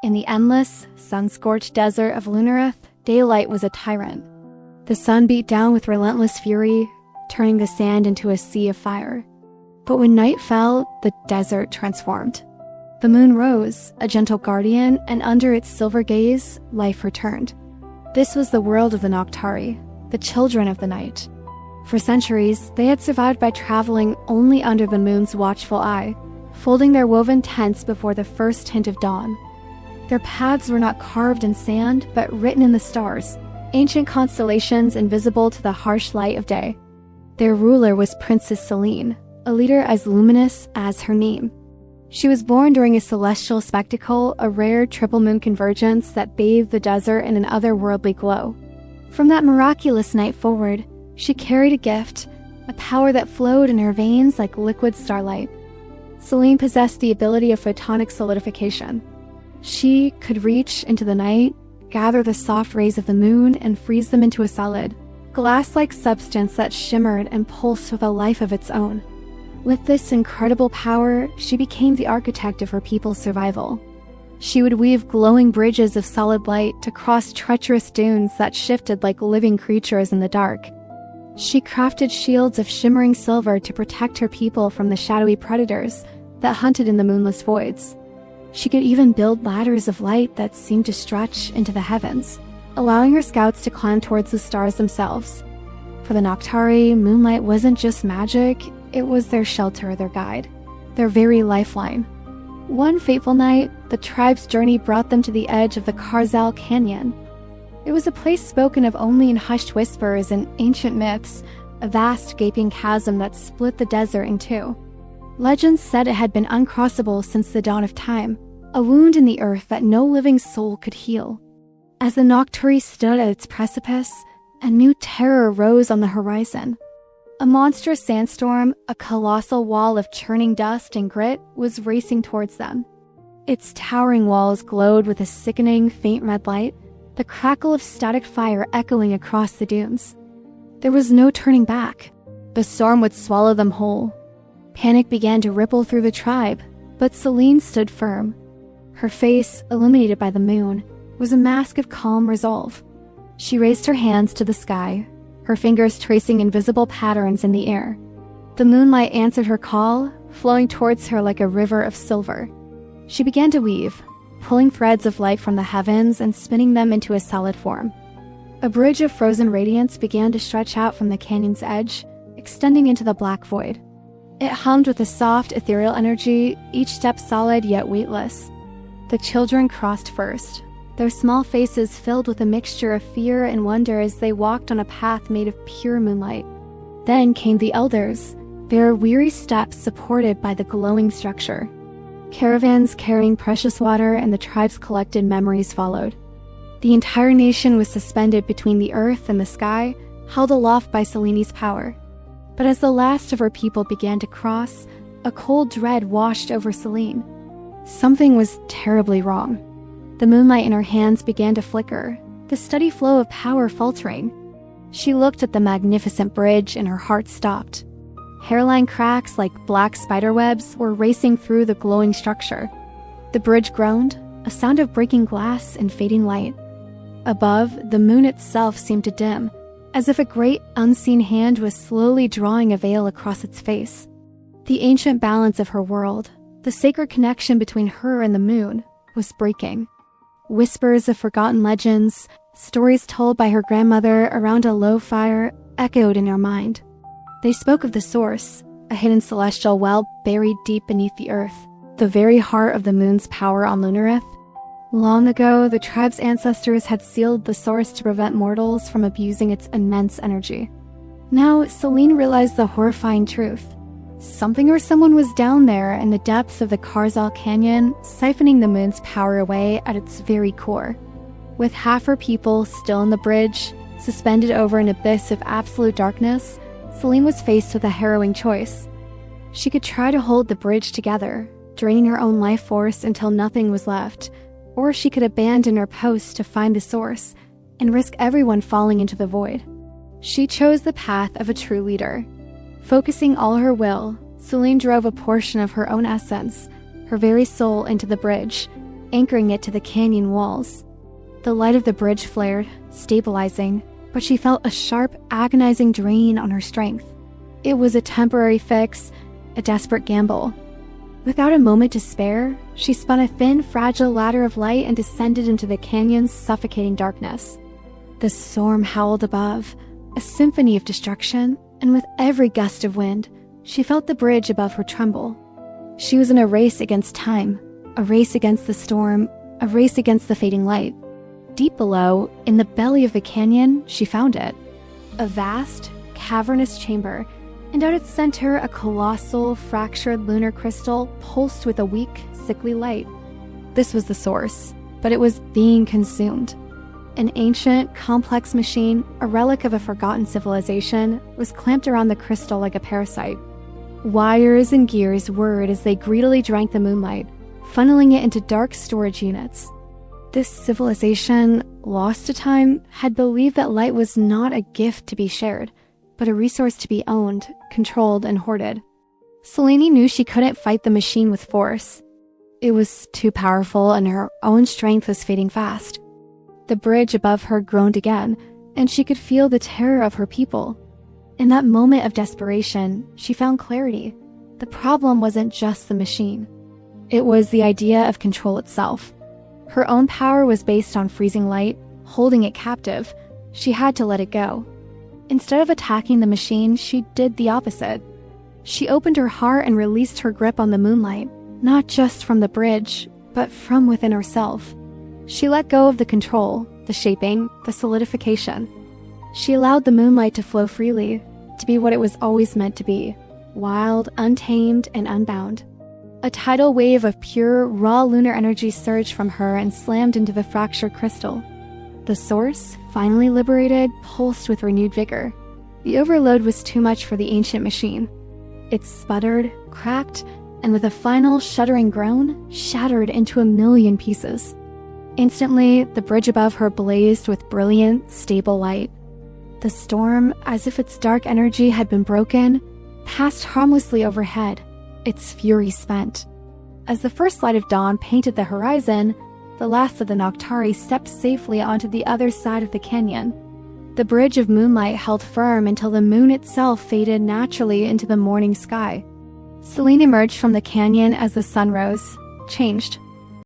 In the endless, sun-scorched desert of Lunareth, daylight was a tyrant. The sun beat down with relentless fury, turning the sand into a sea of fire. But when night fell, the desert transformed. The moon rose, a gentle guardian, and under its silver gaze, life returned. This was the world of the Noctari, the children of the night. For centuries, they had survived by traveling only under the moon's watchful eye, folding their woven tents before the first hint of dawn. Their paths were not carved in sand, but written in the stars, ancient constellations invisible to the harsh light of day. Their ruler was Princess Selene, a leader as luminous as her name. She was born during a celestial spectacle, a rare triple moon convergence that bathed the desert in an otherworldly glow. From that miraculous night forward, she carried a gift, a power that flowed in her veins like liquid starlight. Selene possessed the ability of photonic solidification. She could reach into the night, gather the soft rays of the moon, and freeze them into a solid, glass-like substance that shimmered and pulsed with a life of its own. With this incredible power, she became the architect of her people's survival. She would weave glowing bridges of solid light to cross treacherous dunes that shifted like living creatures in the dark. She crafted shields of shimmering silver to protect her people from the shadowy predators that hunted in the moonless voids. She could even build ladders of light that seemed to stretch into the heavens, allowing her scouts to climb towards the stars themselves. For the Noctari, moonlight wasn't just magic, it was their shelter, their guide, their very lifeline. One fateful night, the tribe's journey brought them to the edge of the Karzal Canyon. It was a place spoken of only in hushed whispers and ancient myths, a vast gaping chasm that split the desert in two. Legends said it had been uncrossable since the dawn of time, a wound in the earth that no living soul could heal. As the Noctari stood at its precipice, a new terror rose on the horizon. A monstrous sandstorm, a colossal wall of churning dust and grit, was racing towards them. Its towering walls glowed with a sickening, faint red light, the crackle of static fire echoing across the dunes. There was no turning back. The storm would swallow them whole. Panic began to ripple through the tribe, but Selene stood firm. Her face, illuminated by the moon, was a mask of calm resolve. She raised her hands to the sky, her fingers tracing invisible patterns in the air. The moonlight answered her call, flowing towards her like a river of silver. She began to weave, pulling threads of light from the heavens and spinning them into a solid form. A bridge of frozen radiance began to stretch out from the canyon's edge, extending into the black void. It hummed with a soft, ethereal energy, each step solid yet weightless. The children crossed first, their small faces filled with a mixture of fear and wonder as they walked on a path made of pure moonlight. Then came the elders, their weary steps supported by the glowing structure. Caravans carrying precious water and the tribe's collected memories followed. The entire nation was suspended between the earth and the sky, held aloft by Selene's power. But as the last of her people began to cross, a cold dread washed over Selene. Something was terribly wrong. The moonlight in her hands began to flicker, the steady flow of power faltering. She looked at the magnificent bridge and her heart stopped. Hairline cracks like black spiderwebs were racing through the glowing structure. The bridge groaned, a sound of breaking glass and fading light. Above, the moon itself seemed to dim, as if a great unseen hand was slowly drawing a veil across its face. The ancient balance of her world, the sacred connection between her and the moon, was breaking. Whispers of forgotten legends, stories told by her grandmother around a low fire, echoed in her mind. They spoke of the source, a hidden celestial well buried deep beneath the earth, the very heart of the moon's power on Lunareth. Long ago, the tribe's ancestors had sealed the source to prevent mortals from abusing its immense energy. Now, Selene realized the horrifying truth. Something or someone was down there in the depths of the Karzal Canyon, siphoning the moon's power away at its very core. With half her people still in the bridge, suspended over an abyss of absolute darkness, Selene was faced with a harrowing choice. She could try to hold the bridge together, draining her own life force until nothing was left, or she could abandon her post to find the source and risk everyone falling into the void. She chose the path of a true leader. Focusing all her will, Selene drove a portion of her own essence, her very soul, into the bridge, anchoring it to the canyon walls. The light of the bridge flared, stabilizing, but she felt a sharp, agonizing drain on her strength. It was a temporary fix, a desperate gamble. Without a moment to spare, she spun a thin, fragile ladder of light and descended into the canyon's suffocating darkness. The storm howled above, a symphony of destruction, and with every gust of wind, she felt the bridge above her tremble. She was in a race against time, a race against the storm, a race against the fading light. Deep below, in the belly of the canyon, she found it. A vast, cavernous chamber, and at its center a colossal, fractured lunar crystal pulsed with a weak, sickly light. This was the source, but it was being consumed. An ancient, complex machine, a relic of a forgotten civilization, was clamped around the crystal like a parasite. Wires and gears whirred as they greedily drank the moonlight, funneling it into dark storage units. This civilization, lost to time, had believed that light was not a gift to be shared, but a resource to be owned, controlled, and hoarded. Selene knew she couldn't fight the machine with force. It was too powerful, and her own strength was fading fast. The bridge above her groaned again, and she could feel the terror of her people. In that moment of desperation, she found clarity. The problem wasn't just the machine. It was the idea of control itself. Her own power was based on freezing light, holding it captive. She had to let it go. Instead of attacking the machine, she did the opposite. She opened her heart and released her grip on the moonlight, not just from the bridge, but from within herself. She let go of the control, the shaping, the solidification. She allowed the moonlight to flow freely, to be what it was always meant to be, wild, untamed, and unbound. A tidal wave of pure, raw lunar energy surged from her and slammed into the fractured crystal. The source, finally liberated, pulsed with renewed vigor. The overload was too much for the ancient machine. It sputtered, cracked, and with a final shuddering groan, shattered into a million pieces. Instantly, the bridge above her blazed with brilliant, stable light. The storm, as if its dark energy had been broken, passed harmlessly overhead, its fury spent. As the first light of dawn painted the horizon, the last of the Noctari stepped safely onto the other side of the canyon. The bridge of moonlight held firm until the moon itself faded naturally into the morning sky. Selene emerged from the canyon as the sun rose, changed.